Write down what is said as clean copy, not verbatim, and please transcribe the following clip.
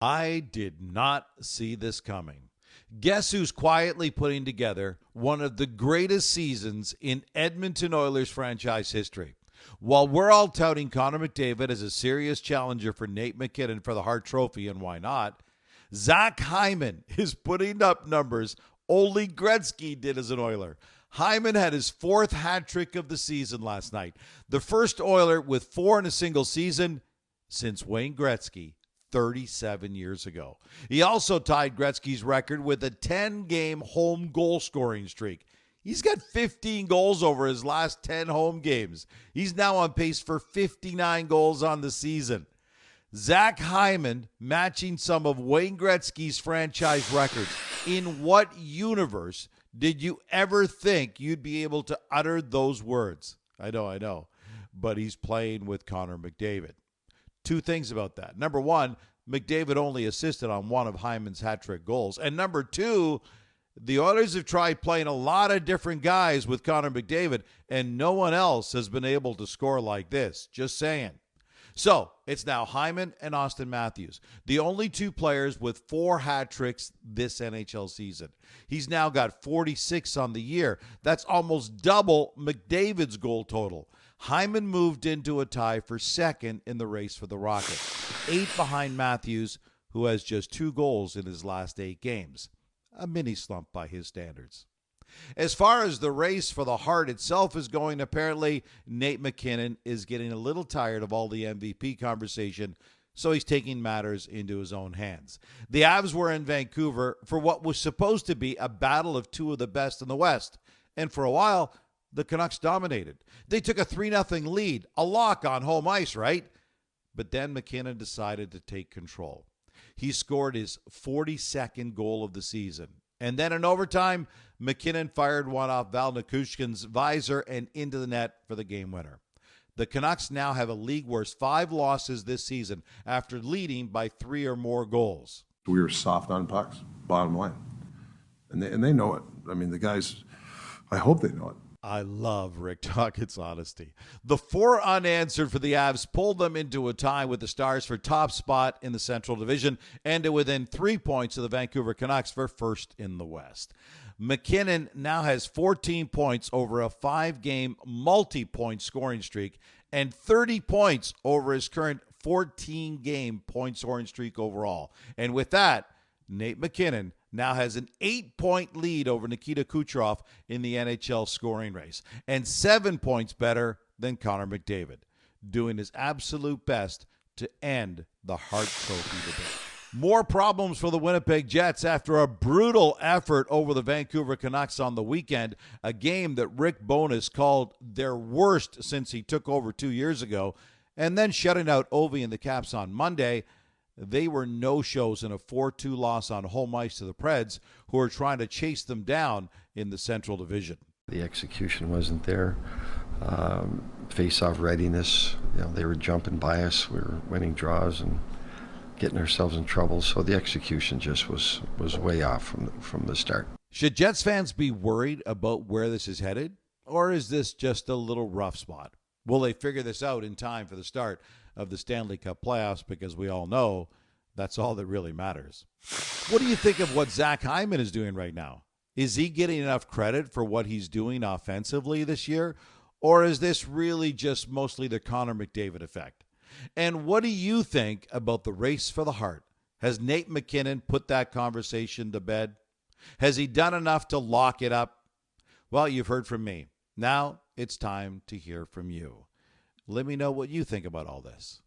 I did not see this coming. Guess who's quietly putting together one of the greatest seasons in Edmonton Oilers franchise history? While we're all touting Connor McDavid as a serious challenger for Nate McKinnon for the Hart Trophy, and why not, Zach Hyman is putting up numbers only Gretzky did as an Oiler. Hyman had his fourth hat trick of the season last night, the first Oiler with 4 in a single season since Wayne Gretzky 37 years ago. He also tied Gretzky's record with a 10-game home goal scoring streak. He's got 15 goals over his last 10 home games. He's now on pace for 59 goals on the season. Zach Hyman matching some of Wayne Gretzky's franchise records. In what universe did you ever think you'd be able to utter those words? I know. But he's playing with Connor McDavid. Two things about that. Number one, McDavid only assisted on one of Hyman's hat trick goals. And number two, the Oilers have tried playing a lot of different guys with Connor McDavid, and no one else has been able to score like this. Just saying. So it's now Hyman and Auston Matthews, the only two players with 4 hat tricks this NHL season. He's now got 46 on the year. That's almost double McDavid's goal total. Hyman moved into a tie for second in the race for the Rockets, 8 behind Matthews, who has just 2 goals in his last 8 games. A mini slump by his standards. As far as the race for the Hart itself is going, apparently Nate McKinnon is getting a little tired of all the MVP conversation, so he's taking matters into his own hands. The Avs were in Vancouver for what was supposed to be a battle of 2 of the best in the West, and for a while, the Canucks dominated. They took a 3-0 lead, a lock on home ice, right? But then McKinnon decided to take control. He scored his 42nd goal of the season. And then in overtime, McKinnon fired one off Val Nichushkin's visor and into the net for the game winner. The Canucks now have a league-worst 5 losses this season after leading by 3 or more goals. We were soft on pucks, bottom line. And they know it. I mean, the guys, I hope they know it. I love Rick Tocchet's honesty. The 4 unanswered for the Avs pulled them into a tie with the Stars for top spot in the Central Division and to within 3 points of the Vancouver Canucks for first in the West. McKinnon now has 14 points over a 5-game multi-point scoring streak and 30 points over his current 14-game point scoring streak overall. And with that, Nate McKinnon now has an 8-point lead over Nikita Kucherov in the NHL scoring race and 7 points better than Connor McDavid, doing his absolute best to end the Hart Trophy debate. More problems for the Winnipeg Jets after a brutal effort over the Vancouver Canucks on the weekend, a game that Rick Bowness called their worst since he took over 2 years ago, and then shutting out Ovi and the Caps on Monday. They were no-shows in a 4-2 loss on home ice to the Preds, who are trying to chase them down in the Central Division. The execution wasn't there. Face-off readiness, they were jumping by us. We were winning draws and getting ourselves in trouble. So the execution just was way off from the start. Should Jets fans be worried about where this is headed? Or is this just a little rough spot? Will they figure this out in time for the start of the Stanley Cup playoffs? Because we all know that's all that really matters. What do you think of what Zach Hyman is doing right now? Is he getting enough credit for what he's doing offensively this year? Or is this really just mostly the Connor McDavid effect? And what do you think about the race for the Hart? Has Nate McKinnon put that conversation to bed? Has he done enough to lock it up? Well, you've heard from me. Now it's time to hear from you. Let me know what you think about all this.